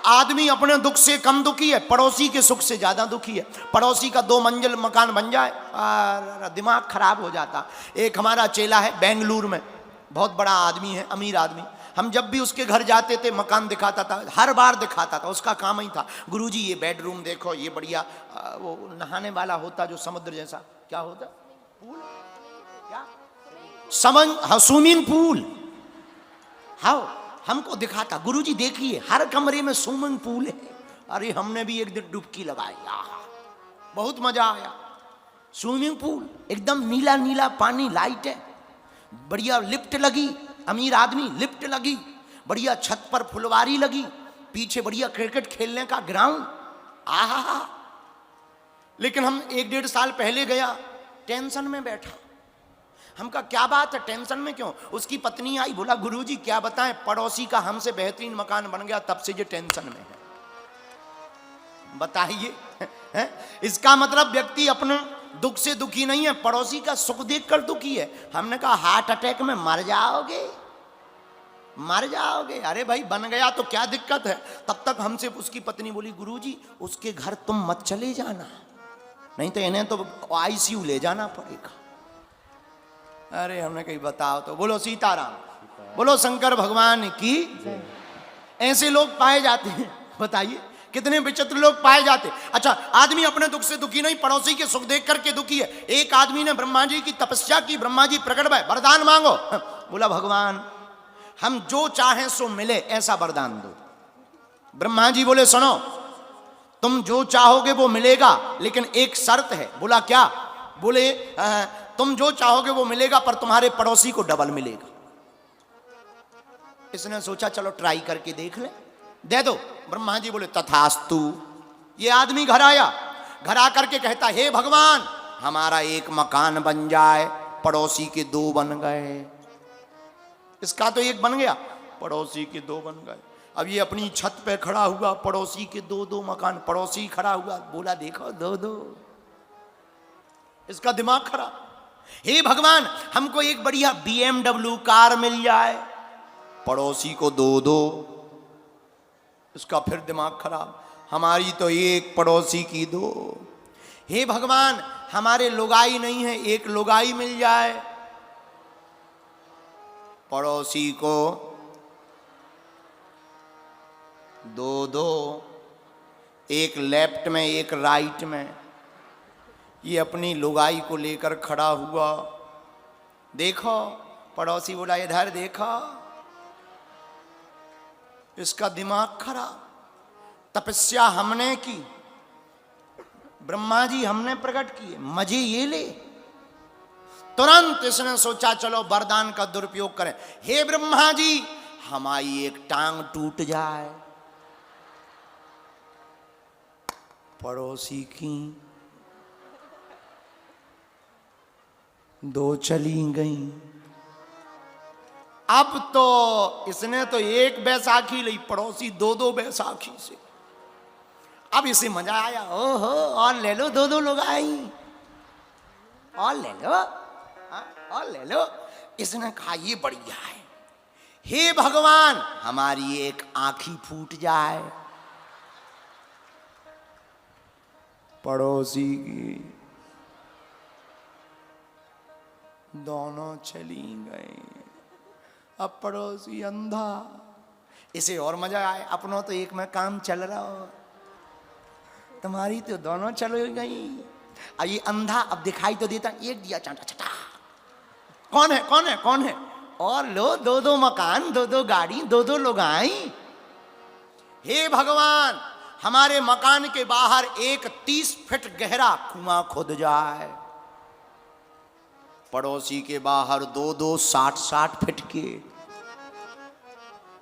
आदमी अपने दुख से कम दुखी है, पड़ोसी के सुख से ज्यादा दुखी है। पड़ोसी का 2 मंजिल मकान बन जाए दिमाग खराब हो जाता। एक हमारा चेला है बेंगलुरु में, बहुत बड़ा आदमी है, अमीर आदमी। हम जब भी उसके घर जाते थे मकान दिखाता था, हर बार दिखाता था। उसका काम ही था, गुरुजी ये बेडरूम देखो, ये बढ़िया वो नहाने वाला होता जो समुद्र जैसा, क्या होता, पूल, क्या स्विमिंग पूल, हाँ हमको दिखाता। गुरुजी देखिए हर कमरे में स्विमिंग पूल है। अरे हमने भी एक दिन डुबकी लगाई, बहुत मजा आया। स्विमिंग पूल एकदम नीला नीला पानी, लाइट है, बढ़िया लिफ्ट लगी, अमीर आदमी, लिफ्ट लगी, बढ़िया छत पर फुलवारी लगी, पीछे बढ़िया क्रिकेट खेलने का ग्राउंड, आहा। लेकिन हम 1-1.5 साल पहले गया, टेंशन में बैठा। हम कहा क्या बात है, टेंशन में क्यों? उसकी पत्नी आई, बोला गुरुजी क्या बताएं, पड़ोसी का हमसे बेहतरीन मकान बन गया, तब से ये टेंशन में है। बताइए इसका मतलब व्यक्ति अपने दुख से दुखी नहीं है, पड़ोसी का सुख देखकर दुखी है। हमने कहा हार्ट अटैक में मर जाओगे, मर जाओगे। अरे भाई बन गया तो क्या दिक्कत है। तब तक हमसे उसकी पत्नी बोली गुरुजी उसके घर तुम मत चले जाना, नहीं तो इन्हें तो आईसीयू ले जाना पड़ेगा। अरे हमने कही बताओ तो, बोलो सीताराम, बोलो शंकर भगवान की। ऐसे लोग पाए जाते हैं, बताइए कितने विचित्र लोग पाए जाते। अच्छा, आदमी अपने दुख से दुखी नहीं, पड़ोसी के सुख देख करके दुखी है। एक आदमी ने ब्रह्मा जी की तपस्या की, ब्रह्मा जी प्रकट भय, वरदान मांगो। बोला भगवान हम जो चाहें सो मिले ऐसा वरदान दो। ब्रह्मा जी बोले सुनो, तुम जो चाहोगे वो मिलेगा, लेकिन एक शर्त है। बोला क्या? बोले तुम जो चाहोगे वो मिलेगा, पर तुम्हारे पड़ोसी को डबल मिलेगा। इसने सोचा चलो ट्राई करके देख ले, दे दो। ब्रह्मा जी बोले तथास्तु। ये आदमी घर आया, घर आकर के कहता हे भगवान हमारा एक मकान बन जाए, पड़ोसी के 2 बन गए। इसका तो 1 बन गया, पड़ोसी के 2 बन गए। अब ये अपनी छत पे खड़ा हुआ, पड़ोसी के 2-2 मकान, पड़ोसी खड़ा हुआ, बोला देखो 2-2। इसका दिमाग खराब। हे भगवान हमको एक बढ़िया BMW कार मिल जाए, पड़ोसी को 2-2। इसका फिर दिमाग खराब, हमारी तो 1 पड़ोसी की 2। हे भगवान हमारे लुगाई नहीं है, 1 लुगाई मिल जाए, पड़ोसी को 2-2, 1 लेफ्ट में 1 राइट में। ये अपनी लुगाई को लेकर खड़ा हुआ, देखो पड़ोसी बोला इधर देखो। इसका दिमाग खराब। तपस्या हमने की, ब्रह्मा जी हमने प्रकट किए, मजे ये ले। तुरंत इसने सोचा चलो वरदान का दुरुपयोग करें। हे ब्रह्मा जी हमारी 1 टांग टूट जाए, पड़ोसी की 2 चली गई। अब तो इसने तो 1 बैसाखी ली, पड़ोसी 2-2 बैसाखी से। अब इसे मजा आया, ओहो और ले लो 2-2 लोग आई, और ले लो, और ले लो। इसने कहा ये बढ़िया है। हे भगवान हमारी 1 आँखी फूट जाए, पड़ोसी की दोनों चली गई। अब पड़ोसी अंधा। इसे और मजा आए, अपनों तो 1 में काम चल रहा हो, तुम्हारी तो दोनों चल गई। अब ये अंधा अब दिखाई तो देता, 1 दिया चाटा चटा, कौन है कौन है कौन है, और लो 2-2 मकान, 2-2 गाड़ी, 2-2 लोग आई। हे भगवान हमारे मकान के बाहर 1 30 फीट गहरा कुआं खोद जाए, पड़ोसी के बाहर 2-2 60-60 फीट के।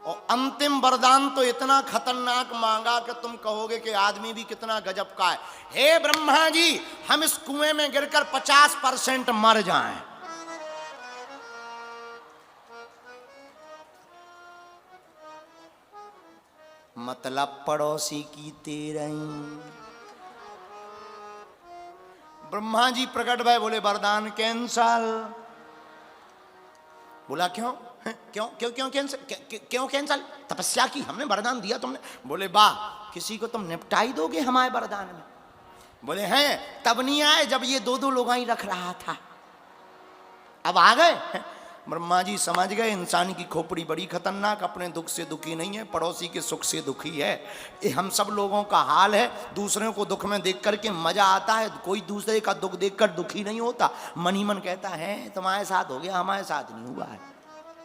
और अंतिम वरदान तो इतना खतरनाक मांगा कि तुम कहोगे कि आदमी भी कितना गजब का है। हे ब्रह्मा जी हम इस कुएं में गिरकर 50% मर जाएं, मतलब पड़ोसी की 13। ब्रह्मा जी प्रकट भय, बोले वरदान कैंसल। बोला क्यों? क्यों क्यों क्यों कैंसल? क्यों कैंसल? तपस्या की, हमने वरदान दिया तुमने। बोले वाह, किसी को तुम निपटाई दोगे हमारे वरदान में? बोले हैं, तब नहीं आए जब ये दो दो लोग ही रख रहा था, अब आ गए। ब्रह्मा जी समझ गए इंसान की खोपड़ी बड़ी खतरनाक, अपने दुख से दुखी नहीं है, पड़ोसी के सुख से दुखी है। ये हम सब लोगों का हाल है। दूसरों को दुख में देख करके मजा आता है, कोई दूसरे का दुख देखकर दुखी नहीं होता। मन ही मन कहता है तुम्हारे साथ हो गया, हमारे साथ नहीं हुआ है।